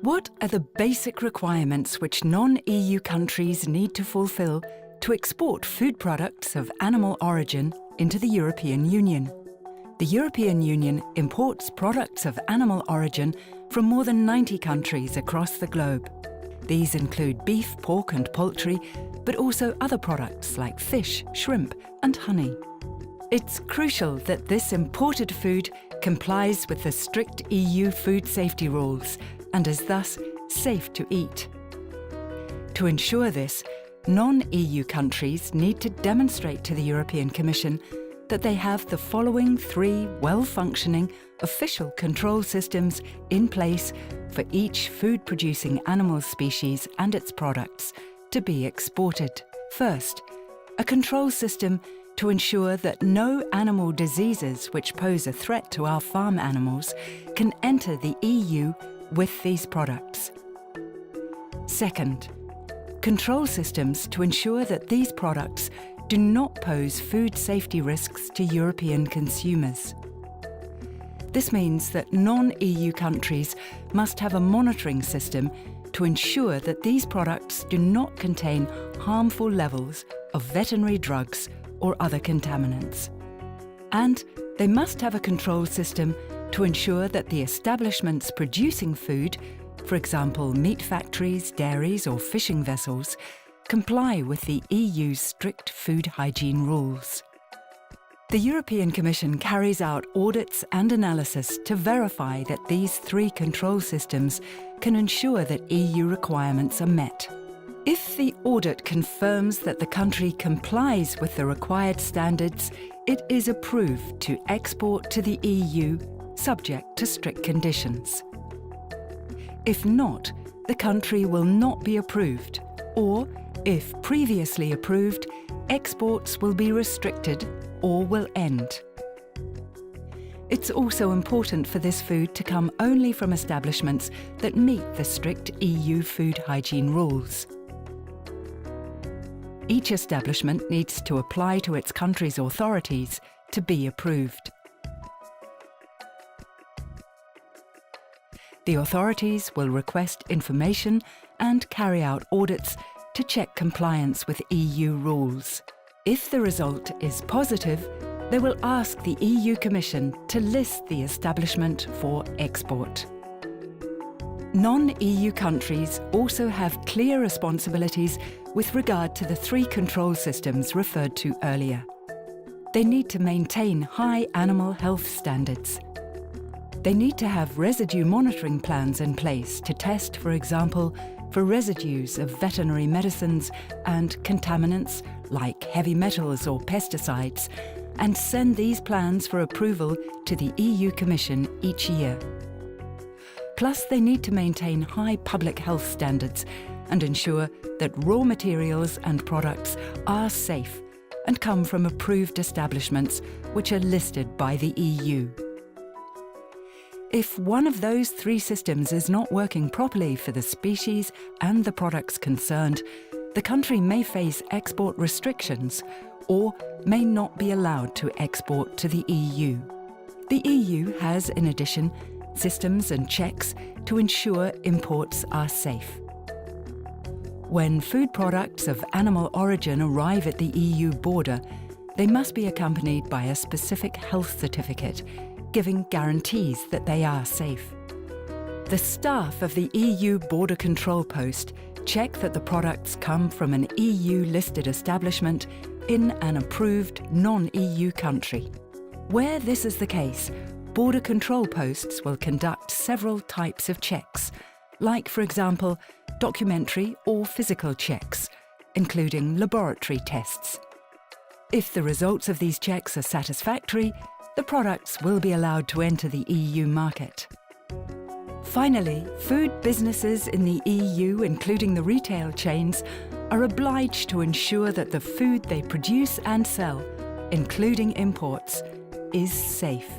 What are the basic requirements which non-EU countries need to fulfil to export food products of animal origin into the European Union? The European Union imports products of animal origin from more than 90 countries across the globe. These include beef, pork and poultry, but also other products like fish, shrimp and honey. It's crucial that this imported food complies with the strict EU food safety rules and is thus safe to eat. To ensure this, non-EU countries need to demonstrate to the European Commission that they have the following 3 well-functioning official control systems in place for each food-producing animal species and its products to be exported. First, a control system to ensure that no animal diseases which pose a threat to our farm animals can enter the EU with these products. Second, control systems to ensure that these products do not pose food safety risks to European consumers. This means that non-EU countries must have a monitoring system to ensure that these products do not contain harmful levels of veterinary drugs or other contaminants. And they must have a control system to ensure that the establishments producing food, for example meat factories, dairies or fishing vessels, comply with the EU's strict food hygiene rules. The European Commission carries out audits and analysis to verify that these 3 control systems can ensure that EU requirements are met. If the audit confirms that the country complies with the required standards, it is approved to export to the EU subject to strict conditions. If not, the country will not be approved, or, if previously approved, exports will be restricted or will end. It's also important for this food to come only from establishments that meet the strict EU food hygiene rules. Each establishment needs to apply to its country's authorities to be approved. The authorities will request information and carry out audits to check compliance with EU rules. If the result is positive, they will ask the EU Commission to list the establishment for export. Non-EU countries also have clear responsibilities with regard to the 3 control systems referred to earlier. They need to maintain high animal health standards. They need to have residue monitoring plans in place to test, for example, for residues of veterinary medicines and contaminants like heavy metals or pesticides, and send these plans for approval to the EU Commission each year. Plus, they need to maintain high public health standards and ensure that raw materials and products are safe and come from approved establishments which are listed by the EU. If one of those 3 systems is not working properly for the species and the products concerned, the country may face export restrictions or may not be allowed to export to the EU. The EU has, in addition, systems and checks to ensure imports are safe. When food products of animal origin arrive at the EU border, they must be accompanied by a specific health certificate, giving guarantees that they are safe. The staff of the EU border control post check that the products come from an EU-listed establishment in an approved non-EU country. Where this is the case, border control posts will conduct several types of checks, like, for example, documentary or physical checks, including laboratory tests. If the results of these checks are satisfactory, the products will be allowed to enter the EU market. Finally, food businesses in the EU, including the retail chains, are obliged to ensure that the food they produce and sell, including imports, is safe.